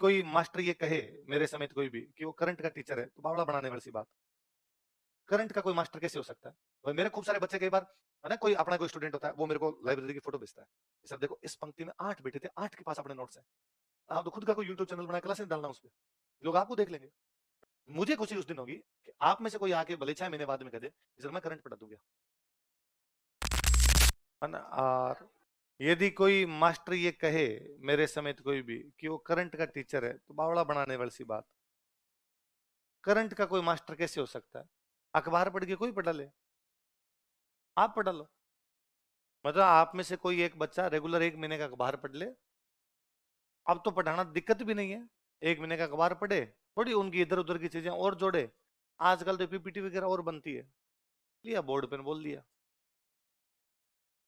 कोई मास्टर ये कहे मेरे समेत कोई भी कि वो करंट का टीचर है तो बावड़ा बनाने वाली सी बात। करंट का कोई मास्टर कैसे हो सकता है? और मेरे खूब सारे बच्चे कई बार है ना, कोई अपना कोई स्टूडेंट होता है, वो मेरे को लाइब्रेरी की फोटो भेजता है। सर देखो इस पंक्ति में 8 बैठे थे, 8 के पास अपने नोट्स हैं। आप तो खुद का कोई यूट्यूब चैनल बना क्लासेस डालना उस पे। लोग आपको देख लेंगे। मुझे खुशी उस दिन होगी कि आप में से कोई आके भले 6 महीने बाद में कह दे, सर मैं करंट पढ़ा दूंगा। है ना? और यदि कोई मास्टर ये कहे मेरे समेत कोई भी कि वो करंट का टीचर है तो बावड़ा बनाने वाली सी बात। करंट का कोई मास्टर कैसे हो सकता है? अखबार पढ़ के कोई पढ़ा ले, आप पढ़ा लो। मतलब आप में से कोई एक बच्चा रेगुलर 1 महीने का अखबार पढ़ ले। अब तो पढ़ाना दिक्कत भी नहीं है, 1 महीने का अखबार पढ़े, थोड़ी उनकी इधर उधर की चीजें और जोड़े। आजकल तो पीपीटी वगैरह और बनती है, लिया बोर्ड पे बोल दिया।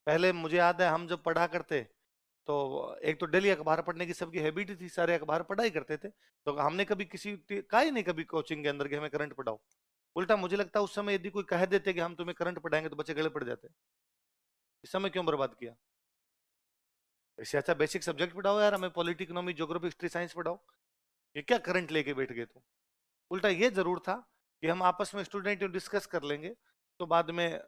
पहले मुझे याद है हम जब पढ़ा करते तो एक तो डेली अखबार पढ़ने की सबकी हैबिट थी, सारे अखबार पढ़ा ही करते थे। तो हमने कभी किसी का ही नहीं कभी कोचिंग के अंदर के हमें करंट पढ़ाओ। उल्टा मुझे लगता है उस समय यदि कोई कह देते कि हम तुम्हें करंट पढ़ाएंगे तो बच्चे गले पड़ जाते। इस समय क्यों बर्बाद किया? इससे अच्छा बेसिक सब्जेक्ट पढ़ाओ यार, हमें polity economy geography history science पढ़ाओ। ये क्या करंट लेके बैठ गए तुम? उल्टा ये जरूर था कि हम आपस में स्टूडेंट डिस्कस कर लेंगे। तो बाद में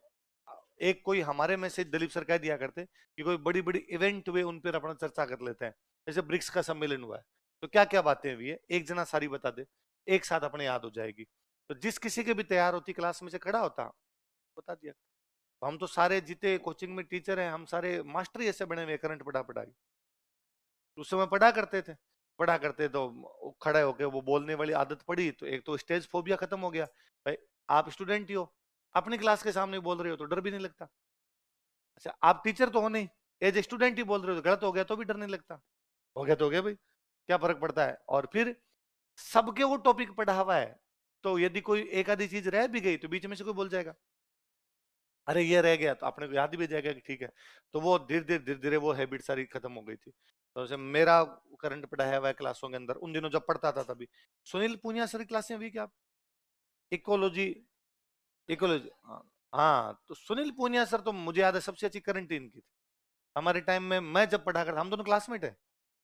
एक कोई हमारे में से दलीप सर कह दिया करते कि कोई बड़ी बड़ी इवेंट हुए उन पर अपना चर्चा कर लेते हैं। जैसे ब्रिक्स का सम्मेलन हुआ है तो क्या क्या बातें हुई है, एक जना सारी बता दे, एक साथ अपने याद हो जाएगी। तो जिस किसी के भी तैयार होती क्लास में से खड़ा होता, बता दिया। तो हम तो सारे जितने कोचिंग में टीचर हैं हम सारे मास्टर ही ऐसे बने हुए करंट पढ़ा पढ़ाई। उस समय पढ़ा करते थे, पढ़ा करते तो खड़े होके वो बोलने वाली आदत पड़ी तो एक तो स्टेज फोबिया खत्म हो गया। भाई आप स्टूडेंट ही हो, अपनी क्लास के सामने बोल रहे हो तो डर भी नहीं लगता। अच्छा आप टीचर तो हो नहीं, एज स्टूडेंट ही बोल रहे हो तो गलत हो गया तो भी डर नहीं लगता। हो गया तो हो गया भाई, क्या फर्क पड़ता है। और फिर सबके वो टॉपिक पढ़ा हुआ है, तो यदि कोई एक आधी चीज रह भी गई तो बीच में से कोई बोल जाएगा अरे ये रह गया, तो आपने को याद भी जाएगा कि ठीक है। तो वो धीरे धीरे वो हैबिट सारी खत्म हो गई थी। तो जैसे मेरा करंट पढ़ाया हुआ है क्लासों के अंदर, उन दिनों जब पढ़ता था तभी सुनील पूनिया सर की क्लासें हुई क्या? इकोलॉजी, इकोलॉजी, हाँ। हाँ तो सुनील पूनिया सर तो मुझे याद है सबसे अच्छी करंट इनकी थी हमारे टाइम में। मैं जब पढ़ा करता, हम दोनों क्लासमेट है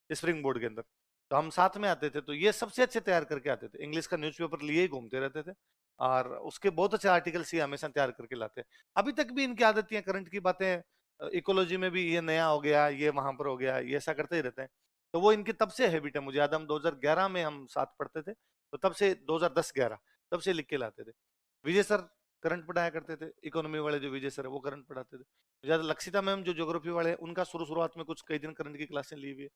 स्प्रिंग बोर्ड के अंदर, तो हम साथ में आते थे तो ये सबसे अच्छे तैयार करके आते थे, इंग्लिश का न्यूज़पेपर लिए ही घूमते रहते थे। और उसके बहुत अच्छे आर्टिकल्स ही हमेशा तैयार करके लाते। अभी तक भी इनकी आदत है करंट की बातें, इकोलॉजी में भी ये नया हो गया, ये वहां पर हो गया, ये ऐसा करते ही रहते हैं। तो वो इनकी तब से हैबिट है, मुझे याद है हम 2011 में हम साथ पढ़ते थे, तो तब से 2010-11 तब से लिख के लाते थे। विजय सर करंट पढ़ाया करते थे, इकोनॉमी वाले जो विजय सर है वो करंट पढ़ाते थे। ज्यादा लक्षिता मैम जो ज्योग्राफी वाले हैं उनका शुरुआत में कुछ कई दिन करंट की क्लासें ली हुई है।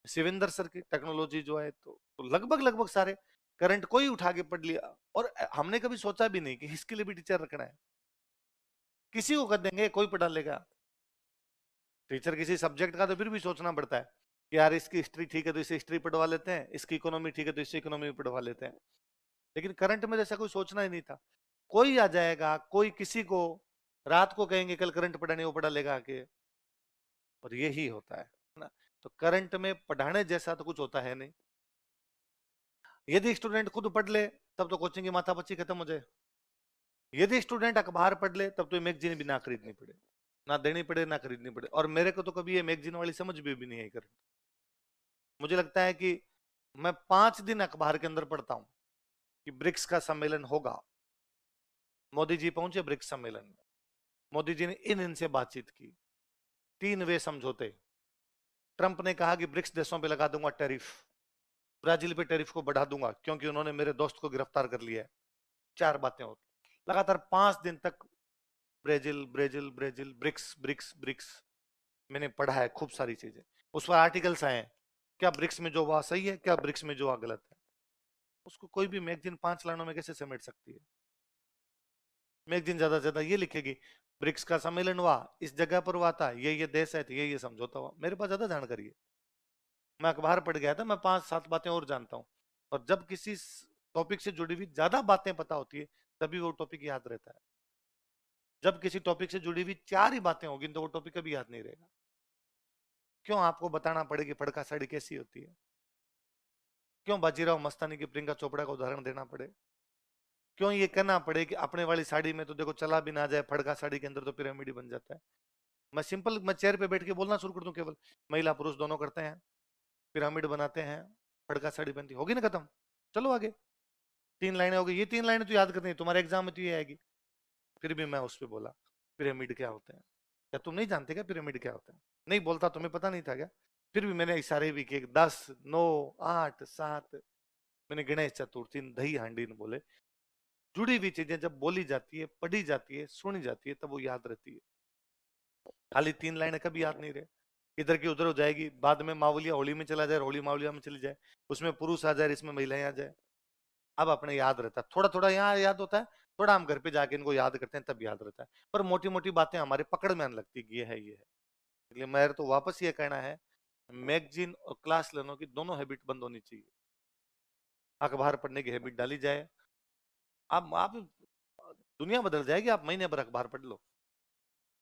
शिवेंद्र सर की टेक्नोलॉजी जो है, तो लगभग लगभग सारे करंट को ही उठा के पढ़ लिया। और हमने कभी सोचा भी नहीं कि इसके लिए भी टीचर रखना है, किसी को कर देंगे कोई पढ़ा लेगा। टीचर किसी सब्जेक्ट का तो फिर भी सोचना पड़ता है कि यार इसकी हिस्ट्री ठीक है तो इसे हिस्ट्री पढ़वा लेते हैं, इसकी इकोनॉमी ठीक है तो इससे इकोनॉमी पढ़वा लेते हैं। लेकिन करंट में जैसा कोई सोचना ही नहीं था। कोई आ जाएगा, कोई किसी को रात को कहेंगे कल करंट पढ़ाने, वो पढ़ा लेगा आके। और यही होता है ना। तो करंट में पढ़ाने जैसा तो कुछ होता है नहीं। यदि स्टूडेंट खुद पढ़ ले तब तो कोचिंग की माथापच्ची खत्म हो जाए। यदि स्टूडेंट अखबार पढ़ ले तब तो मैगजीन भी ना खरीदनी पड़े, ना देनी पड़े ना खरीदनी पड़े। और मेरे को तो कभी ये मैगजीन वाली समझ भी नहीं आई कर। मुझे लगता है कि मैं 5 दिन अखबार के अंदर पढ़ता हूं कि ब्रिक्स का सम्मेलन होगा, मोदी जी पहुंचे ब्रिक्स सम्मेलन में, मोदी जी ने इनसे बातचीत की, 3 वे समझौते। ट्रंप ने कहा कि ब्रिक्स देशों पे लगा दूंगा टैरिफ, ब्राजील पे टैरिफ को बढ़ा दूंगा क्योंकि उन्होंने मेरे दोस्त को गिरफ्तार कर लिया है। 4 बातें होती लगातार 5 दिन तक, Brazil Brazil Brazil, BRICS BRICS BRICS. मैंने पढ़ा है खूब सारी चीजें, उस पर आर्टिकल्स आए हैं, क्या ब्रिक्स में जो हुआ सही है, क्या ब्रिक्स में जो हुआ गलत है। उसको कोई भी मैगजीन 5 लाइनों में कैसे समेट सकती है? मैगजीन ज्यादा से ज्यादा ये लिखेगी ब्रिक्स का सम्मेलन हुआ, इस जगह पर हुआ था, ये देश है, ये समझौता हुआ। मेरे पास ज्यादा जानकारी है, मैं अखबार पढ़ गया था, मैं 5-7 बातें और जानता हूँ। और जब किसी टॉपिक से जुड़ी हुई ज्यादा बातें पता होती है तभी वो टॉपिक याद रहता है। जब किसी टॉपिक से जुड़ी हुई 4 ही बातें होगी तो वो टॉपिक कभी याद नहीं रहेगा। क्यों आपको बताना पड़ेगी फड़का साड़ी कैसी होती है? क्यों बाजीराव मस्तानी की प्रियंका चोपड़ा का उदाहरण देना पड़े? क्यों ये कहना पड़े कि अपने वाली साड़ी में तो देखो चला भी ना जाए, फड़का साड़ी के अंदर तो पिरामिड बन जाता है? मैं सिंपल, मैं चेयर पे बैठ के बोलना शुरू कर दूं केवल, महिला पुरुष दोनों करते हैं, पिरामिड बनाते हैं, फड़का साड़ी पहनती, होगी ना खत्म। चलो आगे, 3 लाइनें हो गई, ये 3 लाइनें तो याद करनी है, तुम्हारे एग्जाम में तो ये आएगी। फिर भी मैं उस पर बोला, पिरामिड क्या होते हैं? क्या तुम नहीं जानते क्या पिरामिड क्या होता है? नहीं बोलता, तुम्हें पता नहीं था क्या? फिर भी मैंने इशारे भी किए, 10, 9, 8, 7, मैंने गणेश चतुर्थी, दही हांडी ने बोले। जुड़ी हुई चीजें जब बोली जाती है, पढ़ी जाती है, सुनी जाती है, तब वो याद रहती है। खाली 3 लाइनें कभी याद नहीं रहे, इधर की उधर हो जाएगी, बाद में मावलिया होली में चला जाए, होली मावलिया में चली जाए, उसमें पुरुष आ जाए, इसमें महिलाएं आ जाए। अब अपने याद रहता है, थोड़ा थोड़ा यहाँ याद होता है, थोड़ा हम घर पे जाके इनको याद करते हैं, तब याद रहता है। पर मोटी मोटी बातें हमारे पकड़ में आने लगती है, ये है ये है। इसलिए मेरा तो वापस ये कहना है, मैगजीन और क्लास लेनो की दोनों हैबिट बंद होनी चाहिए। अखबार पढ़ने की हैबिट डाली जाए। आप दुनिया बदल जाएगी, आप महीने भर अखबार पढ़ लो,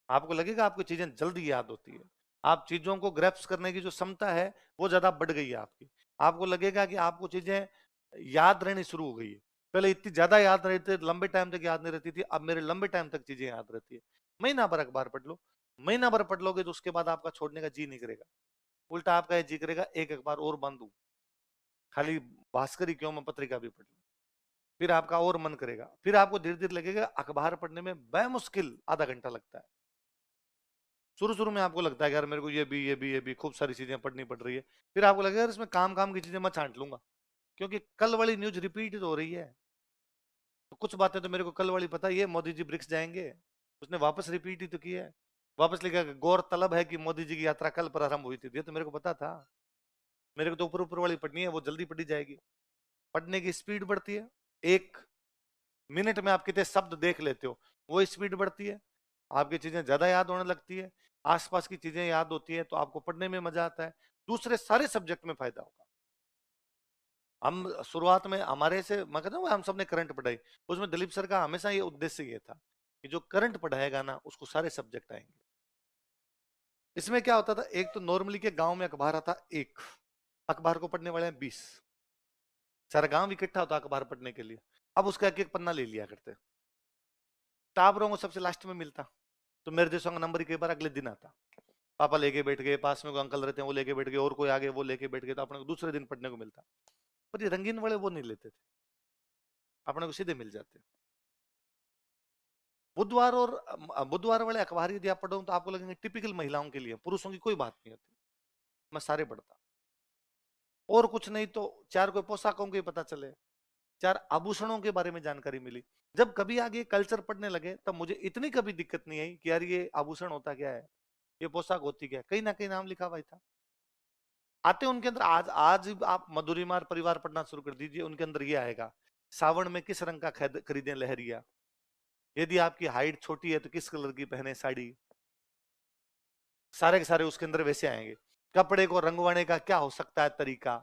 आपको लगेगा आपको चीजें जल्दी याद होती है। आप चीजों को ग्रैप्स करने की जो क्षमता है वो ज्यादा बढ़ गई है आपकी। आपको लगेगा कि आपको चीजें याद रहनी शुरू हो गई है। पहले इतनी ज्यादा याद रहती थी, लंबे टाइम तक याद नहीं रहती थी, अब मेरे लंबे टाइम तक चीजें याद रहती है। महीना भर अखबार पढ़ लो, महीना भर पढ़ लोगे तो उसके बाद आपका छोड़ने का जी नहीं करेगा। उल्टा आपका ये जी करेगा एक अखबार और बंद दूं, खाली भास्कर ही क्यों, मैं पत्रिका भी पढ़ लूं। फिर आपका और मन करेगा, फिर आपको धीरे धीरे लगेगा अखबार पढ़ने में बेमुश्किल आधा घंटा लगता है। शुरू शुरू में आपको लगता है कि यार मेरे को ये भी खूब सारी चीजें पढ़नी पड़ रही है। फिर आपको लगेगा यार इसमें काम काम की चीजें मैं छांट लूंगा, क्योंकि कल वाली न्यूज रिपीट हो रही है। तो कुछ बातें तो मेरे को कल वाली पता ही है, मोदी जी ब्रिक्स जाएंगे, उसने वापस रिपीट ही तो किया है। वापस लिखा गौरतलब है कि मोदी जी की यात्रा कल प्रारंभ हुई थी, ये तो मेरे को पता था। मेरे को तो ऊपर ऊपर वाली पढ़नी है, वो जल्दी पढ़ी जाएगी। पढ़ने की स्पीड बढ़ती है, 1 मिनट में आप कितने शब्द देख लेते हो, वो स्पीड बढ़ती है, आपकी चीजें ज्यादा याद होने लगती है। आसपास की चीजें याद होती है तो आपको पढ़ने में मजा आता है, दूसरे सारे सब्जेक्ट में फायदा होगा। हम शुरुआत में हमारे से मैं कहता हूँ हम सबने करंट पढ़ाई, उसमें दिलीप सर का हमेशा ये उद्देश्य ये था कि जो करंट पढ़ाएगा ना उसको सारे सब्जेक्ट आएंगे। इसमें क्या होता था, एक तो नॉर्मली के गांव में अखबार आता, एक अखबार को पढ़ने वाले हैं 20, सारा गांव इकट्ठा होता अखबार पढ़ने के लिए। अब उसका एक एक पन्ना ले लिया करते, टाबरों को सबसे लास्ट में मिलता, तो मेरे जैसा नंबर कई बार अगले दिन आता, पापा लेके बैठ गए, पास में कोई अंकल रहते हैं वो लेके बैठ गए, और कोई आगे वो लेके बैठ गए, तो अपने को दूसरे दिन पढ़ने को मिलता। पर ये रंगीन वाले वो नहीं लेते थे, अपने को सीधे मिल जाते। बुधवार वाले अखबार यदि आप पढ़ो तो आपको लगेंगे टिपिकल महिलाओं के लिए, पुरुषों की कोई बात नहीं होती। मैं सारे पढ़ता, और कुछ नहीं तो चार कोई पोशाकों के पता चले, चार आभूषणों के बारे में जानकारी मिली। जब कभी आगे कल्चर पढ़ने लगे तब मुझे इतनी कभी दिक्कत नहीं आई कि यार ये आभूषण होता क्या है, ये पोशाक होती क्या है, कहीं ना कहीं नाम लिखा हुआ था। आते उनके अंदर, आज आज आप मधुरीमार परिवार पढ़ना शुरू कर दीजिए, उनके अंदर ये आएगा, सावन में किस रंग का खरीदें लहरिया, यदि आपकी हाइट छोटी है तो किस कलर की पहने साड़ी, सारे के सारे उसके अंदर वैसे आएंगे। कपड़े को रंगवाने का क्या हो सकता है तरीका,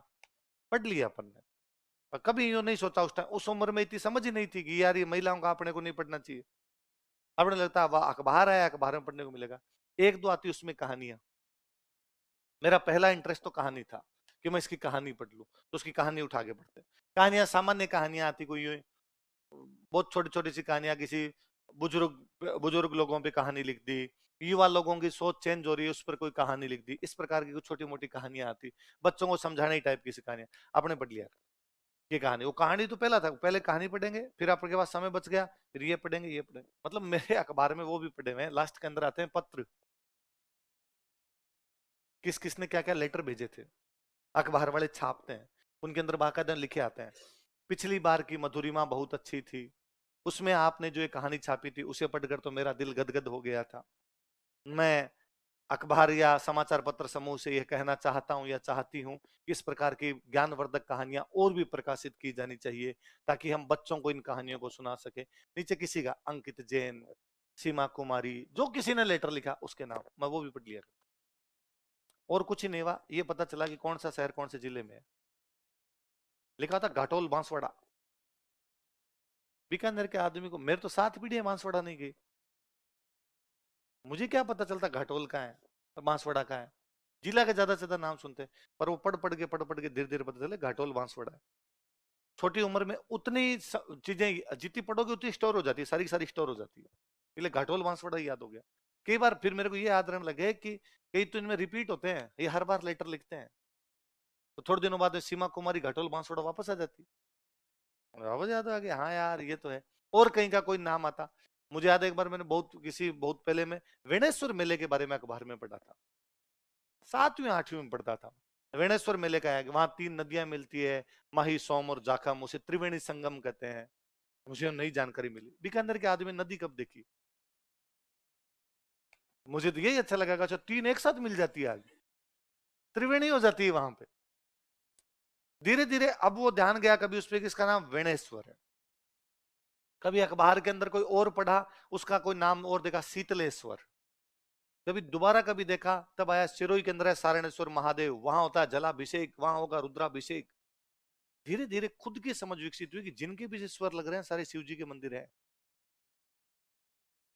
पढ़ लिया अपन ने। पर कभी यूं नहीं सोचा उस टाइम, उस उम्र में इतनी समझ ही नहीं थी कि यार ये महिलाओं का अपने को नहीं पढ़ना चाहिए। अपने लगता है वाह अखबार है, अखबार में पढ़ने को मिलेगा। एक दो आती उसमें कहानियां, मेरा पहला इंटरेस्ट तो कहानी था कि मैं इसकी कहानी पढ़ लूं, तो उसकी कहानी उठा के पढ़ते। कहानियां सामान्य कहानियां आती, कोई यूं बहुत छोटी छोटी सी कहानियां, किसी बुजुर्ग बुजुर्ग लोगों पे कहानी लिख दी, युवा लोगों की सोच चेंज हो रही है उस पर कोई कहानी लिख दी, इस प्रकार की कुछ छोटी मोटी कहानियां आती, बच्चों को समझाने टाइप की सी कहानियां। आपने पढ़ लिया ये कहानी, वो कहानी तो पहला था, पहले कहानी पढ़ेंगे, फिर आपके पास समय बच गया, फिर ये पढ़ेंगे ये पढ़ेंगे। मतलब मेरे अखबार में वो भी पढ़े हुए हैं, लास्ट के अंदर आते हैं पत्र, किस किसने क्या क्या लेटर भेजे थे, अखबार वाले छापते हैं, उनके अंदर बाकायदा लिखे आते हैं, पिछली बार की मधुरिमा बहुत अच्छी थी, उसमें आपने जो ये कहानी छापी थी उसे पढ़कर तो मेरा दिल गदगद हो गया था। मैं अखबार या समाचार पत्र समूह से यह कहना चाहता हूं या चाहती हूं कि इस प्रकार की ज्ञानवर्धक कहानियां और भी प्रकाशित की जानी चाहिए, ताकि हम बच्चों को इन कहानियों को सुना सके। नीचे किसी का अंकित जैन, सीमा कुमारी, जो किसी ने लेटर लिखा उसके नाम, मैं वो भी पढ़ लिया। और कुछ ही नहीं हुआ, ये पता चला कि कौन सा शहर कौन से जिले में है, लिखा था घाटोल बांसवाड़ा। बीकानेर के आदमी को, मेरे तो 7 पीढ़ियां बांसवाड़ा नहीं गई, मुझे क्या पता चलता घाटोल का है और बांसवाड़ा का है। जिला के ज्यादा से ज्यादा नाम सुनते हैं, पर वो पढ़ पढ़ के धीरे धीरे पता चले घाटोल बांसवाड़ा है। छोटी उम्र में उतनी चीजें जितनी पढ़ोगे उतनी स्टोर हो जाती है, सारी की सारी स्टोर हो जाती है, इसलिए घाटोल बांसवाड़ा ही याद हो गया। कई बार फिर मेरे को ये याद रहने लगे कि कई तो इनमें रिपीट होते हैं, ये हर बार लेटर लिखते हैं, तो थोड़े दिनों बाद में सीमा कुमारी घाटोल बांसवाड़ा वापस आ जाती। वापस याद आ गया, हाँ यार ये तो है। और कहीं का कोई नाम आता। मुझे याद है एक बार मैंने बहुत पहले में वेणेश्वर मेले के बारे में अखबार में पढ़ा था, 7वीं 8वीं में पढ़ता था। वेणेश्वर मेले का है, वहां 3 नदियां मिलती है, माही, सोम और जाखम, उसे त्रिवेणी संगम कहते हैं। मुझे नई जानकारी मिली, बीकानेर के आदमी नदी कब देखी। मुझे तो यही अच्छा लगा, अच्छा 3 एक साथ मिल जाती है आगे, त्रिवेणी हो जाती है वहां पे। धीरे धीरे अब वो ध्यान गया कभी उस पर कि इसका नाम वेणेश्वर है। कभी अखबार के अंदर कोई और पढ़ा, उसका कोई नाम और देखा, शीतलेश्वर। कभी दोबारा कभी देखा, तब आया सिरोही के अंदर है सारणेश्वर महादेव, वहां होता है जलाभिषेक, वहां होगा रुद्राभिषेक। धीरे धीरे खुद की समझ विकसित हुई कि जिनके भी स्वर लग रहे हैं सारे शिव जी के मंदिर है।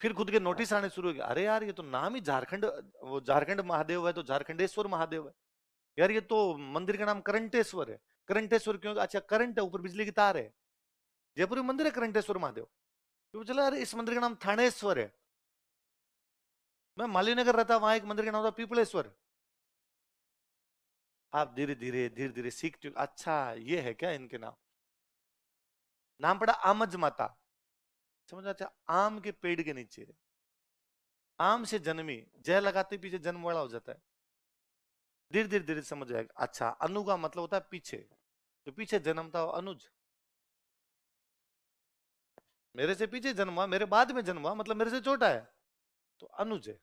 फिर खुद के नोटिस आने शुरू हो गए, अरे यार ये तो नाम ही झारखंड, वो झारखंड महादेव है तो झारखंडेश्वर महादेव है। यार ये तो मंदिर का नाम करंटेश्वर है। करंटेश्वर क्यों, अच्छा करंट है, ऊपर बिजली की तार है। जयपुर में मंदिर है करंटेश्वर महादेव। तो चला अरे इस मंदिर का नाम थानेश्वर है। मैं मालीनगर रहता, वहां एक मंदिर का नाम था पीपलेश्वर। आप धीरे धीरे धीरे धीरे सीखते हो, अच्छा ये है क्या इनके नाम। नाम पड़ा आमज माता। समझ, अच्छा आम के पेड़ के नीचे, आम से जन्मी, जय लगाते पीछे जन्म वाला हो जाता है। धीरे धीरे धीरे समझ आएगा, अच्छा अनु का मतलब होता है पीछे, जो पीछे जन्म था वो अनुज। मेरे से पीछे जन्म हुआ, मेरे बाद में जन्म हुआ, मतलब मेरे से छोटा है, तो अनुज है।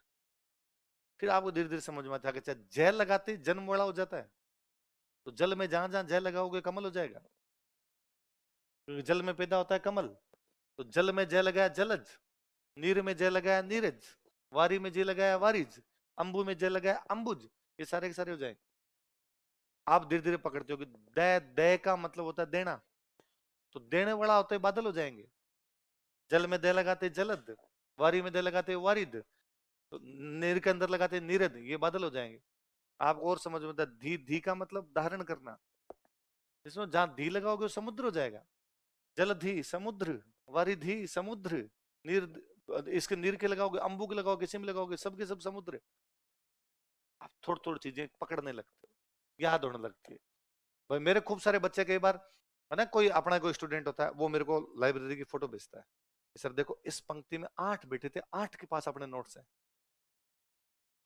फिर आपको धीरे धीरे समझ में आता है कि अच्छा जय लगाते ही जन्म वाला हो जाता है, तो जल में जहां जहां जय लगाओगे कमल हो जाएगा, क्योंकि जल में पैदा होता है कमल। तो जल में जय लगाया जलज, नीर में जय लगाया नीरज, वारी में जय लगाया वारिज, अंबु में जय लगाया अंबुज, ये सारे के सारे हो जाएंगे। आप धीरे धीरे पकड़ते हो कि दय, दय का मतलब होता है देना, तो देने वाला होता है बादल हो जाएंगे। जल में दय लगाते जलद, वारी में दय लगाते वारिद, तो नीर के अंदर लगाते नीरद, ये बादल हो जाएंगे। आप और समझ में आता, धी, धी का मतलब धारण करना, जिसमें जहां धी लगाओगे वो समुद्र हो जाएगा। जलधि समुद्र, वारिधि समुद्र, नीर, इसके नीर के लगाओगे, अंबु के लगाओगे, सिम लगाओगे, सबके सब समुद्र। आप थोड़ी थोड़ी चीजें पकड़ने लगते हो, याद होने लगती है। भाई मेरे खूब सारे बच्चे कई बार, है ना, कोई अपना कोई स्टूडेंट होता है, वो मेरे को लाइब्रेरी की फोटो भेजता है, सर देखो इस पंक्ति में 8 बैठे थे, 8 के पास अपने नोट्स हैं।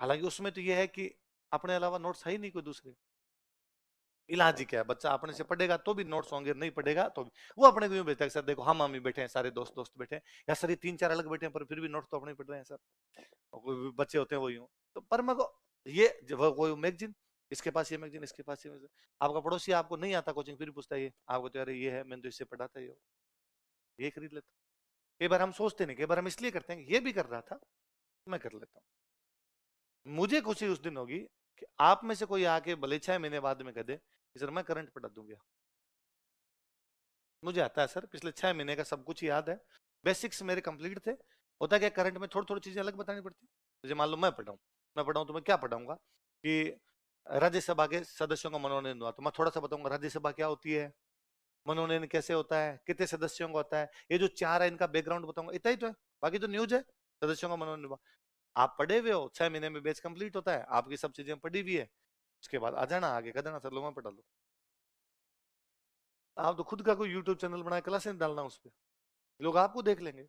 हालांकि उसमें तो ये है कि अपने अलावा नोट्स है ही नहीं कोई दूसरे। इलाज ही क्या है, बच्चा अपने से पढ़ेगा तो भी नोट्स होंगे, नहीं पढ़ेगा तो भी। वो अपने को यूं भेजता है, सर देखो हम ही बैठे हैं, सारे दोस्त दोस्त बैठे हैं, या सर ये 3 4 अलग बैठे हैं पर फिर भी नोट्स तो अपने ही पढ़ रहे हैं सर। और कोई भी बच्चे होते हैं वो यूं। तो पर मेरे को ये वो मैगजीन, इसके पास ये मैगजीन, इसके पास ये मैगजीन। आपका पड़ोसी आपको नहीं आता कोचिंग, फिर पूछता है ये आपको, तो अरे ये है मैंने तो इससे पढ़ा था, ये खरीद लेता। कई बार हम सोचते नहीं, कई बार हम इसलिए करते हैं कि ये भी कर रहा था, मैं कर लेता हूँ। मुझे खुशी उस दिन होगी कि आप में से कोई आके भले 6 महीने बाद में कह दे कि सर मैं करंट पढ़ा दूंगा। मुझे आता है सर, पिछले 6 महीने का सब कुछ याद है, बेसिक्स मेरे कंप्लीट थे। होता क्या, करंट में थोड़ी थोड़ी चीजें अलग बतानी पड़ती। जैसे मान लो मैं पढ़ाऊँ तो मैं क्या पढ़ाऊंगा कि राज्यसभा के सदस्यों का मनोनयन हुआ, तो मैं थोड़ा सा बताऊंगा राज्यसभा क्या होती है, मनोनयन कैसे होता है, कितने सदस्यों का होता है, ये जो 4 है इनका बैकग्राउंड बताऊंगा, इतना ही तो है। बाकी तो न्यूज है, सदस्यों का मनोनयन हुआ। आप पढ़े हुए हो, 6 महीने में बैच कंप्लीट होता है, आपकी सब चीजें पढ़ी हुई है। उसके बाद आ जाना आगे, कह देना सर लो मैं पढ़ा लो। आप तो खुद का कोई यूट्यूब चैनल बनाए, क्लासेस डालना उस पर, लोग आपको देख लेंगे।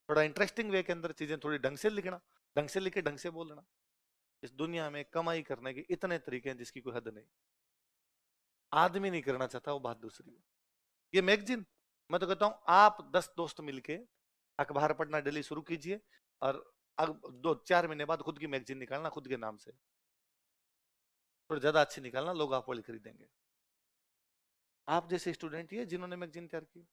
थोड़ा इंटरेस्टिंग वे के अंदर चीजें थोड़ी ढंग से लिखना, ढंग से लिखे ढंग से बोलना। इस दुनिया में कमाई करने के इतने तरीके हैं जिसकी कोई हद नहीं। आदमी नहीं करना चाहता, वो बात दूसरी है। ये मैगजीन, मैं तो कहता हूं आप 10 दोस्त मिलके अखबार पढ़ना डेली शुरू कीजिए, और अब 2 4 महीने बाद खुद की मैगजीन निकालना खुद के नाम से, थोड़ी ज्यादा अच्छी निकालना, लोग आप वाली खरीदेंगे। आप जैसे स्टूडेंट ही है जिन्होंने मैगजीन तैयार की,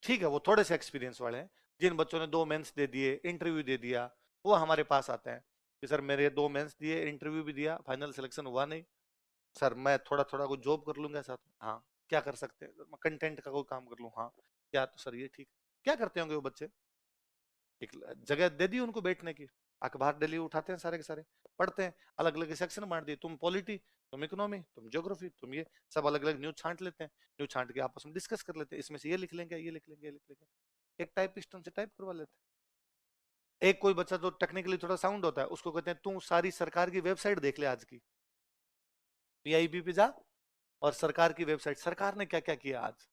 ठीक है वो थोड़े से एक्सपीरियंस वाले हैं। जिन बच्चों ने 2 मेंस दे दिए, इंटरव्यू दे दिया, वो हमारे पास आते हैं कि सर मेरे 2 मेंस दिए, इंटरव्यू भी दिया, फाइनल सिलेक्शन हुआ नहीं, सर मैं थोड़ा थोड़ा कुछ जॉब कर लूंगा साथ में। हाँ क्या कर सकते हैं, मैं कंटेंट का कोई काम कर लूँ, हाँ क्या, तो सर ये ठीक। क्या करते होंगे वो बच्चे, एक जगह दे दी उनको बैठने की, अखबार डेली उठाते हैं सारे के सारे, पढ़ते हैं, अलग अलग सेक्शन बांट दिए, तुम पॉलिटी, तुम इकोनॉमी, तुम ज्योग्राफी, तुम ये, सब अलग अलग न्यूज छांट लेते हैं। न्यूज छांट के आपस में डिस्कस कर लेते हैं, इसमें से ये लिख लेंगे, ये लिख लेंगे, ये लिख लेंगे। एक टाइपिस्ट उनसे टाइप करवा लेते हैं। एक कोई बच्चा जो टेक्निकली थोड़ा साउंड होता है, उसको कहते हैं तू सारी सरकार की वेबसाइट देख ले आज की, पीआईबी पे जा और सरकार की वेबसाइट, सरकार ने क्या क्या किया आज।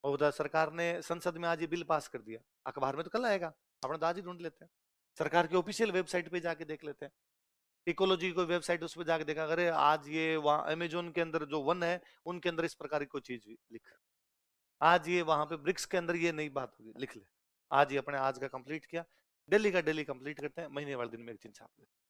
और उधर सरकार ने संसद में आज ये बिल पास कर दिया, अखबार में तो कल आएगा, अपने तो आज ही ढूंढ लेते हैं। सरकार की ऑफिशियल वेबसाइट पे जाके देख लेते हैं, इकोलॉजी को वेबसाइट उस पर जाके देखा, अरे आज ये वहाँ अमेजोन के अंदर जो वन है उनके अंदर इस प्रकार की कोई चीज लिख, आज ये वहां पे ब्रिक्स के अंदर ये नई बात होगी, लिख ले। आज ये अपने आज का कंप्लीट किया, दिल्ली का दिल्ली कंप्लीट करते हैं, महीने वाले दिन में एक चीज छाप लेते हैं।